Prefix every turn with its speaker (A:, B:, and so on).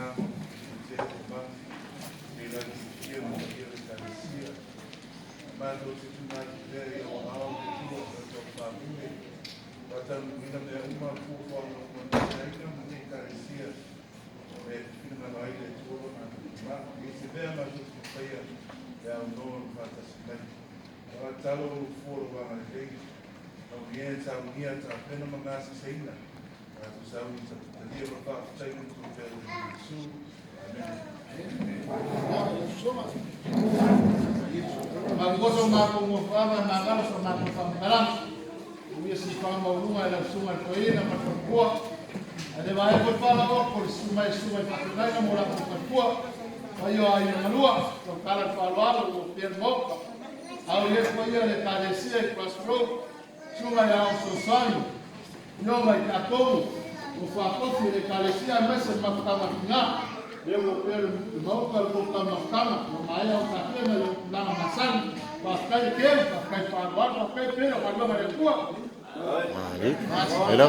A: namo te ba ni la kia mo kia ka sia ma do te tuna te o ao te tua o pa mune pa tan mina me uma fu fo no te ka mo te ka sia e kina mai le tua na ma e se ve ma do te paia ya no pa ta se wa talo fo wa le au ye ta mia ta pena mangasa seina tu sabe que dia para falar tem muito conteúdo sul mas gosto mais como fala na gala só mais como falar o ia se falar uma era suma coina mas por boa ele vai por falar por suma para não morar por boa aí aí na lua o cara falava o per boca ao ia foi ele parecia que passou suma era o sonho não vai catou o fato de calecia mas se matava na eu vou per não para botar na cama no maia o café na maçã para cair que para cair para lá para cair pelo para não vai tua
B: Hello.